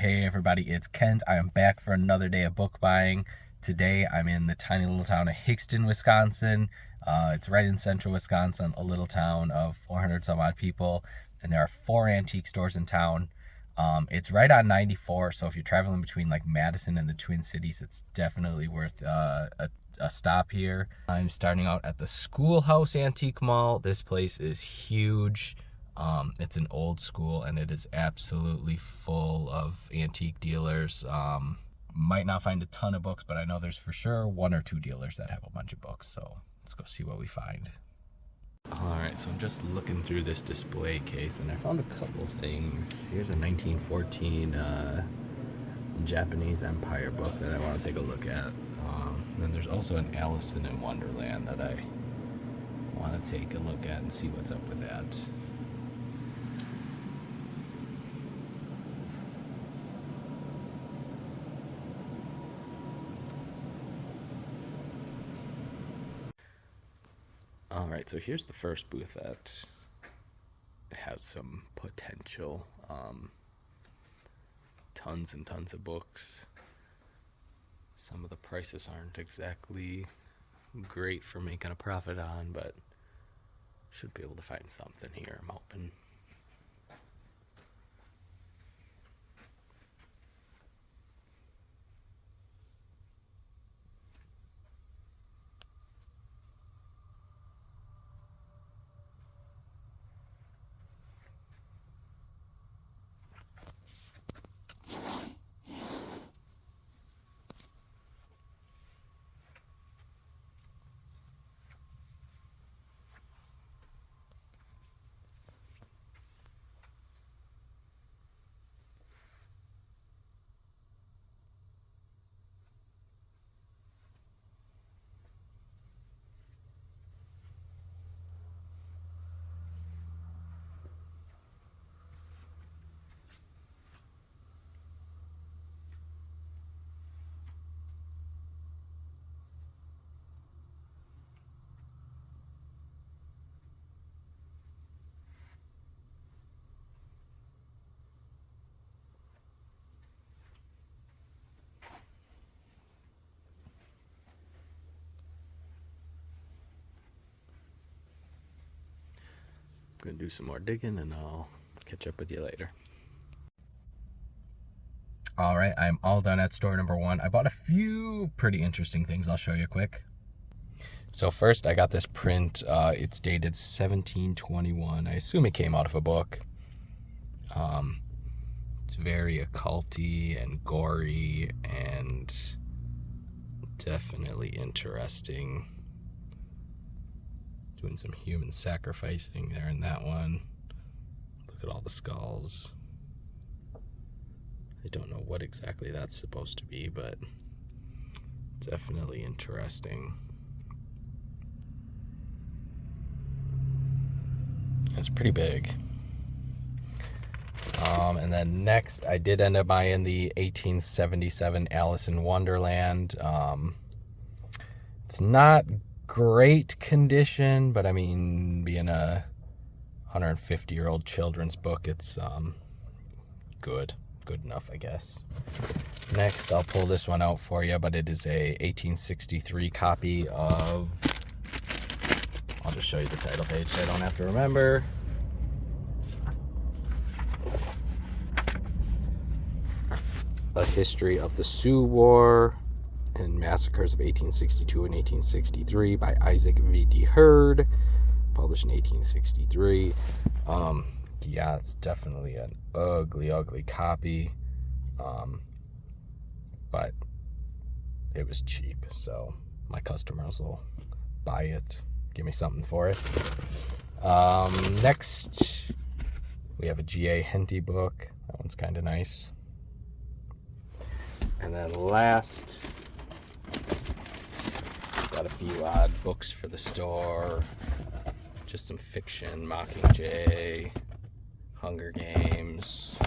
Hey everybody, it's Kent. I am back for another day of book buying. Today I'm in the tiny little town of Hixton, Wisconsin. It's right in central Wisconsin, a little town of 400 some odd people, and there are 4 antique stores in town. It's right on 94, so if you're traveling between like Madison and the Twin Cities, it's definitely worth a stop here. I'm starting out at the Schoolhouse Antique Mall. This place is huge. It's an old school and it is absolutely full of antique dealers. Might not find a ton of books, but I know there's for sure 1 or 2 dealers that have a bunch of books. So let's go see what we find. All right, so I'm just looking through this display case and I found a couple things. Here's a 1914 Japanese Empire book that I want to take a look at. And then there's also an Alice in Wonderland that I want to take a look at and see what's up with that. All right, so here's the first booth that has some potential. Tons and tons of books. Some of the prices aren't exactly great for making a profit on, but should be able to find something here, I'm hoping. I'm going to do some more digging and I'll catch up with you later. All right, I'm all done at store number 1. I bought a few pretty interesting things. I'll show you quick. So first, I got this print. It's dated 1721. I assume it came out of a book. It's very occulty and gory and definitely interesting. Doing some human sacrificing there in that one. Look at all the skulls. I don't know what exactly that's supposed to be, but definitely interesting. It's pretty big. And then next, I did end up buying the 1877 Alice in Wonderland. It's not great condition, but I mean, being a 150-year-old children's book, it's good enough, I guess. Next, I'll pull this one out for you, but it is a 1863 copy of, I'll just show you the title page so I don't have to remember. A History of the Sioux War and Massacres of 1862 and 1863 by Isaac V.D. Hurd, published in 1863. Yeah, it's definitely an ugly copy, but it was cheap, so my customers will buy it, give me something for it. Next, we have a G.A. Henty book. That one's kind of nice. And then last, got a few odd books for the store. Just some fiction, Mockingjay, Hunger Games.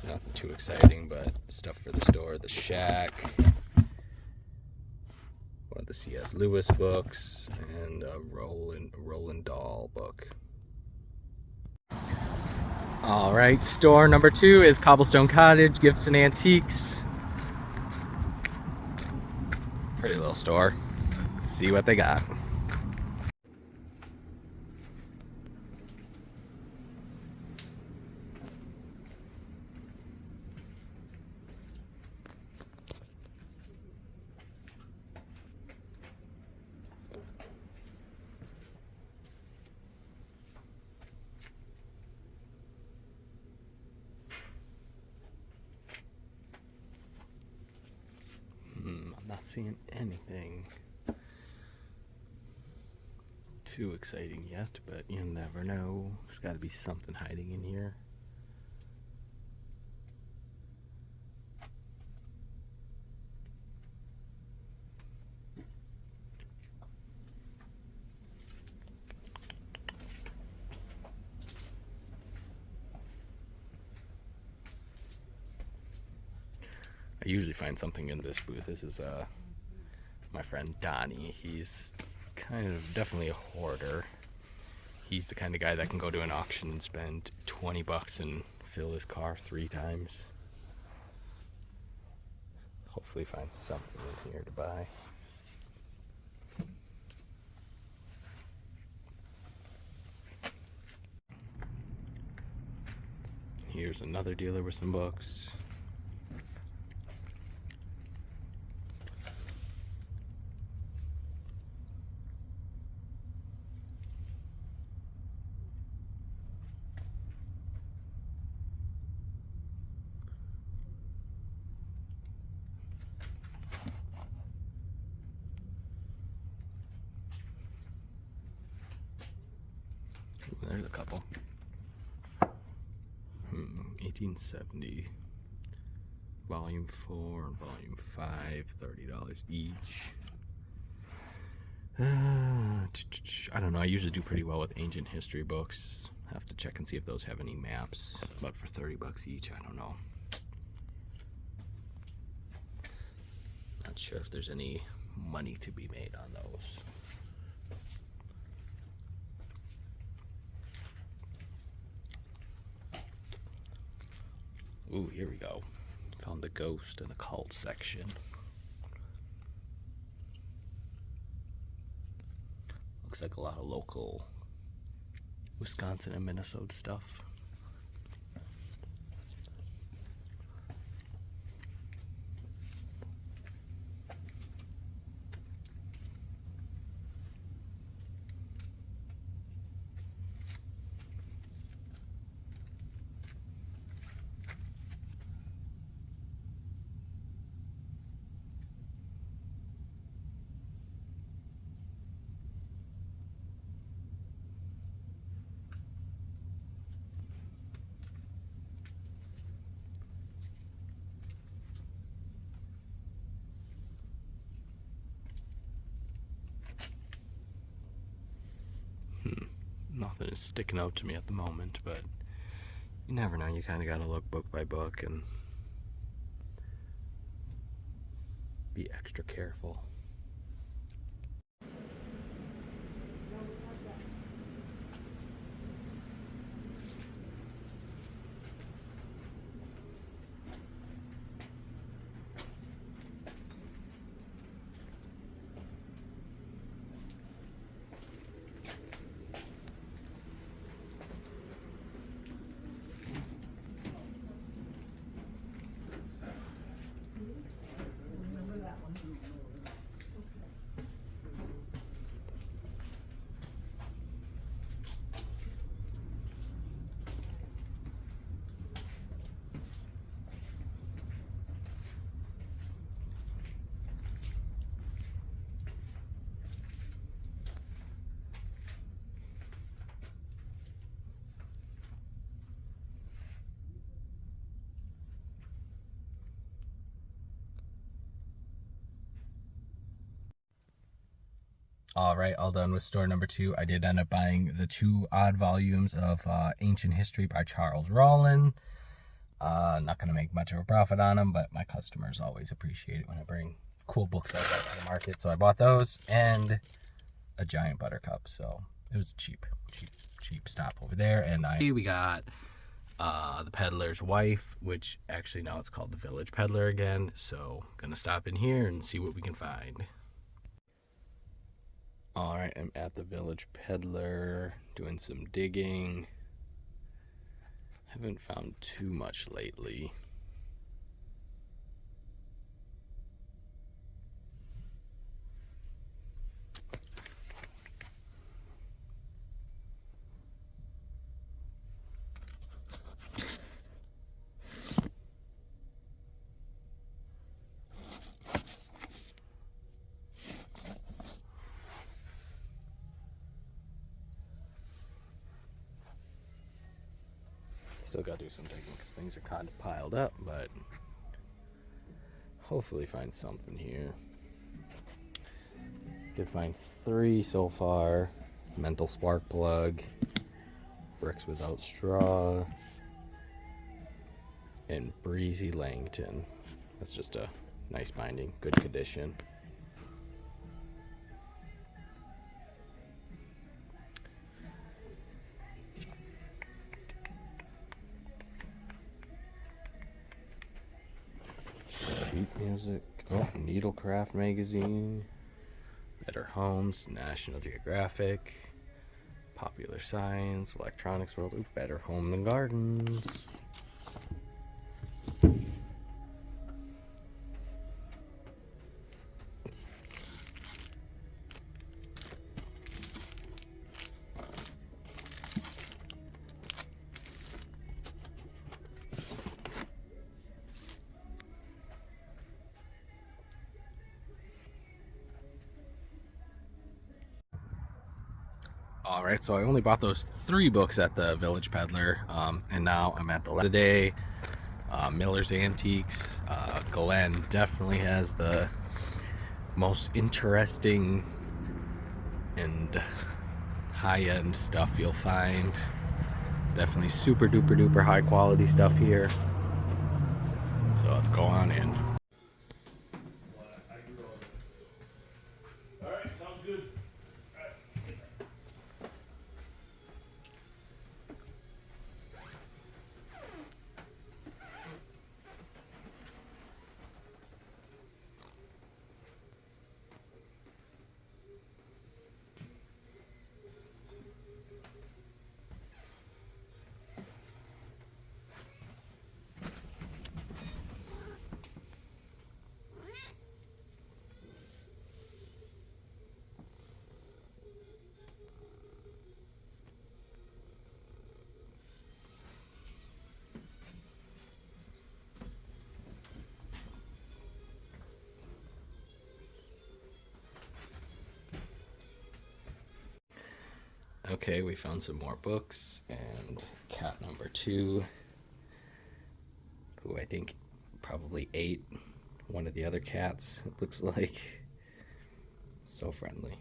Nothing too exciting, but stuff for the store. The Shack, one of the C.S. Lewis books, and a Roald Dahl book. All right, store number 2 is Cobblestone Cottage, Gifts and Antiques. Pretty little store. Let's see what they got. I'm not seeing anything too exciting yet, but you never know. There's got to be something hiding in here. I usually find something in this booth. This is my friend Donnie. He's kind of definitely a hoarder. He's the kind of guy that can go to an auction and spend $20 and fill his car 3 times. Hopefully find something in here to buy. Here's another dealer with some books. There's a couple. 1870. Volume 4 and Volume 5, $30 each. I don't know. I usually do pretty well with ancient history books. Have to check and see if those have any maps. But for $30 each, I don't know. Not sure if there's any money to be made on those. Ooh, here we go. Found the ghost and occult section. Looks like a lot of local Wisconsin and Minnesota stuff. Nothing is sticking out to me at the moment, but you never know. You kind of got to look book by book and be extra careful. All right, all done with store number 2. I did end up buying the 2 odd volumes of Ancient History by Charles Rollin. Not going to make much of a profit on them, but my customers always appreciate it when I bring cool books like that to the market. So I bought those and a giant buttercup. So it was cheap stop over there. And we got The Peddler's Wife, which actually now it's called The Village Peddler again. So gonna stop in here and see what we can find. All right, I'm at the Village Peddler doing some digging. Haven't found too much lately. Still gotta do some digging because things are kind of piled up, but hopefully find something here. Did find 3 so far. Mental spark plug, bricks without straw, and Breezy Langton. That's just a nice binding, good condition. Sheet music. Oh, Needlecraft magazine. Better Homes, National Geographic, Popular Science, Electronics World. Ooh, Better Home and Gardens. All right, so I only bought those 3 books at the Village Peddler, and now I'm at the today. Miller's Antiques. Glenn definitely has the most interesting and high-end stuff you'll find. Definitely super duper duper high quality stuff here. So let's go on in. All right, sounds good. Okay, we found some more books, and cat number 2, who I think probably ate one of the other cats, it looks like. So friendly.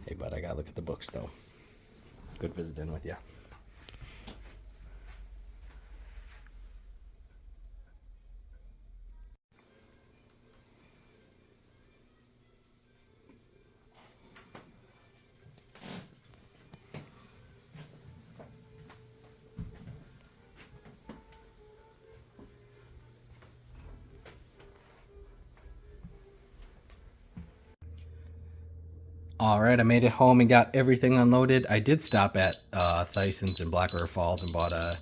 Hey bud, I gotta look at the books though. Good visiting with you. All right, I made it home and got everything unloaded. I did stop at Thyson's in Black River Falls and bought a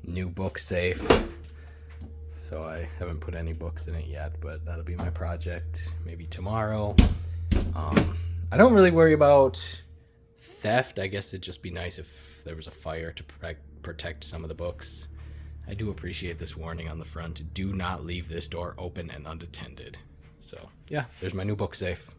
new book safe. So I haven't put any books in it yet, but that'll be my project maybe tomorrow. I don't really worry about theft. I guess it'd just be nice if there was a fire to protect some of the books. I do appreciate this warning on the front. Do not leave this door open and unattended. So yeah, there's my new book safe.